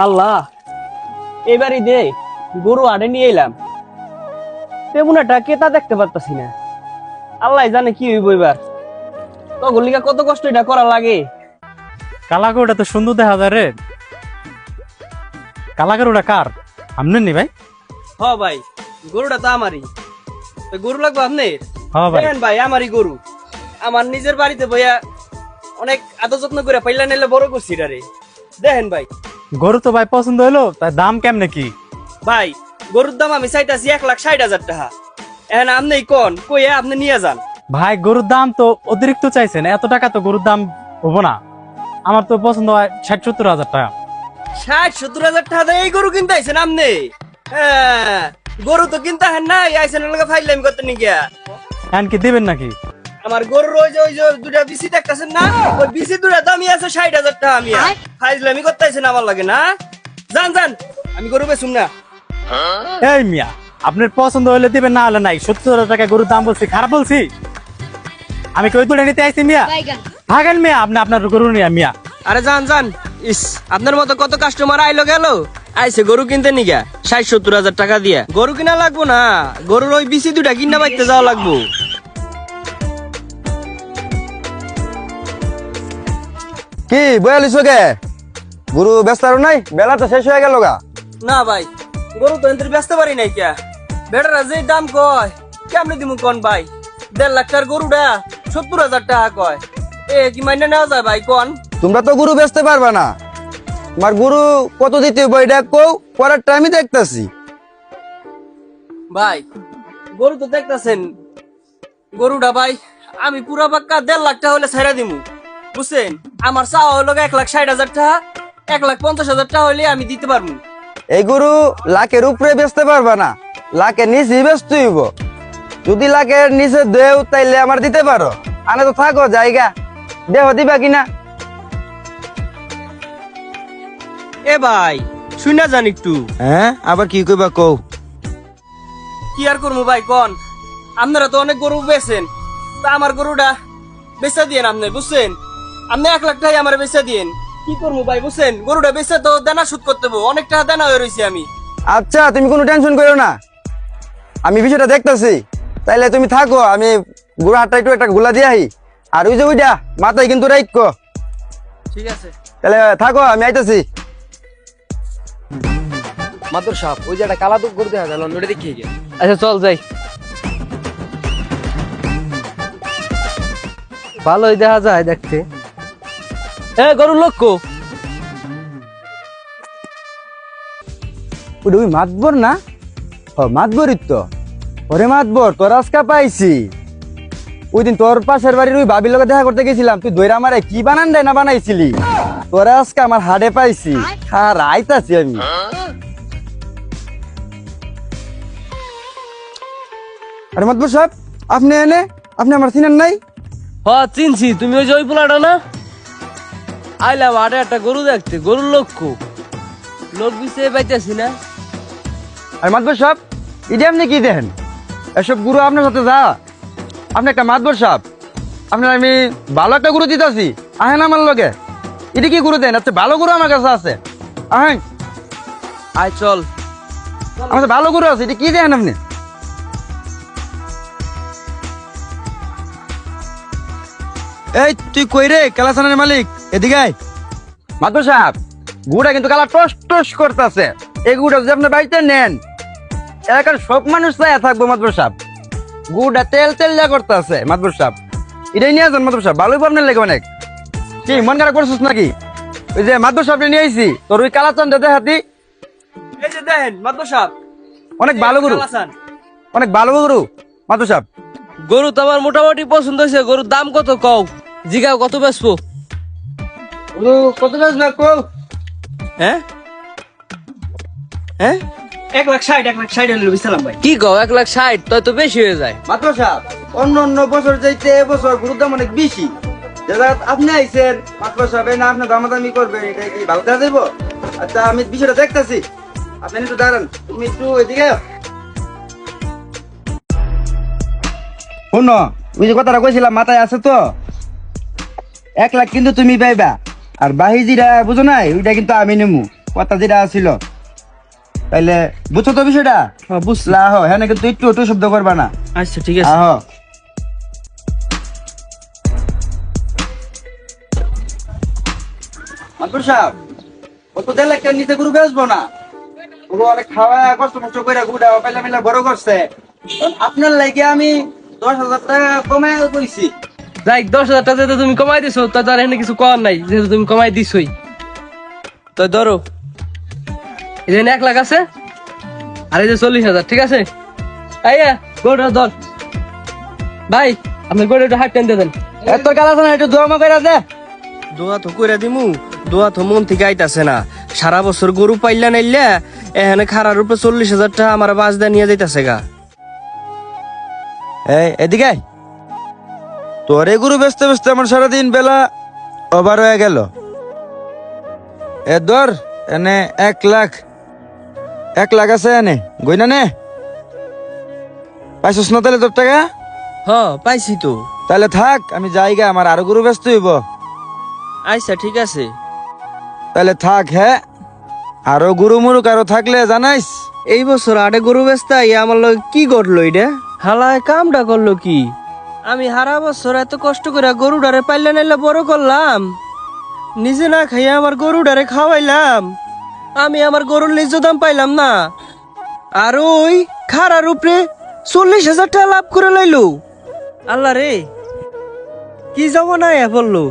আল্লাহ, এবারই দে গরু আড়ে নিয়ে এলাম, তেমন একটা কেতা দেখতে পারতাছি না। আল্লাহ জানে কি হইব এবার। তো গলিকা কত কষ্ট এটা করা লাগে। কালা গরুটা তো সুন্দর দেখা যায় রে। কালা গরুটা কার? আমনের নি ভাই? হ ভাই, গরুটা তো আমারই। তো গরু লাগবে আপনার? হ্যাঁ ভাই। দেখেন ভাই, আমারই গরু। আমার নিজের বাড়িতে বইয়া অনেক আদর যত্ন করে পাইলা নিলে বড় করছি রে। দেখেন ভাই। গরু তো ভাই পছন্দ হলো, তার দাম কেমনে কি? ভাই, গরুর দাম আমি চাইতাছি 1,60,000 টাকা। এখন আপনি কোন কইয়া আপনি নিয়ে যান। ভাই গরুর দাম তো অতিরিক্ত চাইছেন, এত টাকা তো গরুর দাম হবো না। আমার তো পছন্দ হয় 60-70 হাজার টাকা। 60-70 হাজার টাকা দিয়ে এই গরু কিনতে আইছেন আপনি? হ্যাঁ, গরু তো কিনতে হেন না, আইছেন লোকে ফাইলাম করতে নি গিয়া। এখন কি দিবেন নাকি? আমার গরুর ওই যে দুটা বিসি দেখতেছেন না, ওই বিসি দুটা দামই আছে 60,000 টাকা। আমি ফাইজলামি করতে আইছেন আমার লাগে না। যান যান, আমি গরু বেচুম না। এই মিয়া, আপনার পছন্দ হলে দিবেন, না হলে নাই। 70,000 টাকা গরুর দাম বলছি, খারাপ বলছি? আমি কই তুলে নিতে আইছি মিয়া? ভাগেন মিয়া, আপনি আপনার গরু নিয়া মিয়া। আরে যান যান। ইস, আপনার মতো কত কাস্টমার আইলো গেল, আইছে গরু কিনতে নিগা 60-70 হাজার টাকা দিয়া। গরু কিনা লাগবো না, গরুর ওই বিসি দুটা কিনা বাইতে যাওয়া লাগবো। কি বয়ালিস কে গরু ব্যস্ত আর নাই, বেলা তো শেষ হয়ে গেল গা। না ভাই, গরু তো এন্ত্রি বেচতে পারি নাই কে। বেটারা যে দাম কয় কেমনি দিমু কোন ভাই? 1.5 লাখ টাকার গরুটা 70,000 টাকা কয়। এ কি মাইনে নেওয়া যায় ভাই কোন? তোমরা তো গরু বেচতে পারবা না, তোমার গরু কত দিতে হইব এটা কও, পরের টাইমই দেখতাছি। ভাই, গরু তো দেখতেছেন, গরুটা ভাই আমি পুরা পাক্কা 1.5 লাখ টাকা হলে ছাইরা দিমু, বুঝছেন? আমার চাওয়া হলো 1,60,000 টাকা, 1,50,000 টাকা হলে আমি দিতে পারবো। এই গরু লাখের উপরে বেচতে পারবা না, লাখের নিচে বেচতে হইব। যদি লাখের নিচে দেও তাইলে আমার দিতে পারো, আনে তো থাকো জায়গা দেহ দিবা কিনা। এ ভাই, শুনা যান একটু। হ্যাঁ, আবার কি কইবা কও। কি আর করবো ভাই কোন? আপনারা তো অনেক গরু বেচেন, তা আমার গরুটা বেচা দিয়েন আপনি, বুঝছেন? আপনি 1 লাখ টাকা আমার বেচা দিয়েন। কি করবো ভাই, বুঝছেন? গরুটা বেচে তো দেনা সুদ করতে হবো, অনেক টাকা দেনা হয়ে রয়েছে আমি। আচ্ছা, তুমি কোনো টেনশন করো না, আমি বিষয়টা দেখতেছি। তাইলে তুমি থাকো, আমি গুড়া হাটটা একটু একটা গুলা দিয়ে আহি। আর ওই যে ওইটা মাথায় কিন্তু রাখো। ঠিক আছে। তাহলে থাকো, আমি আইতেছি। মাদুর সাহেব, ওই যে একটা কালা দুধ গরু দেখা গেল, ওটা দেখে গিয়ে। আচ্ছা চল যাই। ভালোই দেখা যায় দেখতে। এ গরুর লক্ষ্য ওটা ওই মাতবর না? ও মাতবরই তো। ওরে মাতবর, তোর আজকা পাইছি। ওই দিন তোর পাশের বাড়ির ওই ভাবির লগে দেখা করতে গেছিলাম, তুই দইরা আমারে কি বানান দেয় না বানাইছিলি। তোরা আজকে আমার হাড়ে পাইছি, আর আইতাছি আমি। আরে মাতবর সাহেব, আপনি এনে, আপনি আমার চিনেন নাই? হ চিনছি, তুমি ওই যে ওই পোলাটা না? আইলাম আরে একটা গরু দেখতে, গরুর লক্ষ্য লোক বিষয়ে পাইতেছি না। আর মাতবর সাহেব, এটা আপনি কি দেন? এসব গুরু আপনার সাথে যা। আপনি একটা মাতবর সাহেব, আপনার আমি ভালো একটা গুরু দিতেছি, আহেন আমার লগে। এটা কি গুরু দেন? আচ্ছা, ভালো গুরু আমার কাছে আছে, আহেন। আয় চল। আমার কাছে ভালো গুরু আছে, এটা কি দেন আপনি? এই তুই কই রে, কালাসানের মালিক? এদিকে আয়। মাতবর সাহেব, গুড়া কিন্তু কালা টস টস করতেছে। এই গুড়া যদি আপনি বাড়িতে নেন, এলাকার সব মানুষ চাইয়া থাকবো। মাতবর সাহেব, গুড়া তেল তেল যা করতেছে। মাতবর সাহেব, এটাই নিয়ে যান। মাতবর সাহেব, ভালোই আপনার লেগে অনেক। কি মন খারাপ করছিস নাকি? ওই যে মাতবর সাহেব নিয়ে আইছি, তোর ওই কালাচান দে হাতি। এই যে দেখেন মাতবর সাহেব, অনেক ভালো গুরু, কালাচান। অনেক ভালো গুরু। মাতবর সাহেব, গরু তো আমার মোটামুটি পছন্দ হয়েছে। গরুর দাম কত কও? জিগাও কত বেচবো? গুরু কত গাছ না কও? হ্যাঁ হ্যাঁ, 1,60,000 হলে বেচলাম ভাই। কি কও 1,60,000? তাই তো বেশি হয়ে যায়। মাতবর সাহেব, অন্য অন্য বছর যাইতে এবছর গুরুর দাম অনেক বেশি। যেটা আপনি আইছেন মাতবর সাহেব, না আপনি দামাদামি করবেন, এটা কি ভালো দেওয়া যাইব? আচ্ছা, আমি বিষয়টা দেখতেছি, আপনি একটু দাঁড়ান। তুমি একটু এদিকে শোনো, ওই যে কথাটা কইছিলাম মাথায় আছে তো? 1 লাখ কিন্তু তুমি পাইবা, আর বাহি যেটা বুঝো নাই ওইটা কিন্তু আমি নেবো। কথা যেটা ছিল তাইলে বুঝছো তো বিষয়টা? বুঝলা? আহ হ্যাঁ কিন্তু একটু একটু শব্দ করবা না। আচ্ছা ঠিক আছে। আহ মাদুর সাহেব, ও তো 1.5 লাখ টাকার নিচে গরু বেচবো না। গরু অনেক খাওয়া কষ্ট মষ্ট করে গুড়া পাইলা মিলা বড় করছে। এখন আপনার লাগে আমি 10,000 টাকা কমায় কইছি। যাই 10,000 টাকা যেহেতু তুমি কমাই দিছো তো তার এখানে কিছু করার নাই, যেহেতু তুমি কমাই দিছোই। তো ধরো এখানে 1 লাখ আছে আর এই যে 40,000, ঠিক আছে? আইয়া গোটা ধর ভাই, আপনার গোটা একটু হাত টেন দিয়ে দেন। এত কালাসানা একটু দোয়া করে দে। দোয়া তো কইরা দিমু, দোয়া তো মন থেকে আইতাছে না। সারা বছর গরু পাইলা নাইলে এখানে খারার উপরে 40,000 টাকা আমার বাস দিয়ে নিয়ে যাইতাছে গা। এই এদিকে আয়। তোর এই গরু বেচতে বেচতে আমার সারাদিন বেলা ওভার হয়ে গেল। এ ধর এনে 1 লাখ, 1 লাখ আছে এনে গইনা নে। পাইছিস না তাহলে তোর টাকা? হ পাইছি তো। তাহলে থাক, আমি যাইগা, আমার আরো গরু বেচতে হইব। আচ্ছা ঠিক আছে। তাহলে থাক। হ্যাঁ, আরো গরু মুরুক আরো থাকলে জানাইস। এই বছর আড়ে গরু বেচতাই আমার লগে কি করলো এটা? হালায় কামটা করলো কি? আমি হারা বছর এত কষ্ট করে গরুটারে পাইলে নাইলে বড় করলাম, নিজে না খাইয়া আমার গরুটারে খাওয়াইলাম, আমি আমার গরুর ন্যায্য দাম পাইলাম না, আর ওই খারার উপরে 40,000 টাকা লাভ করে লাইলো। আল্লাহ রে, কি যাব না বললো।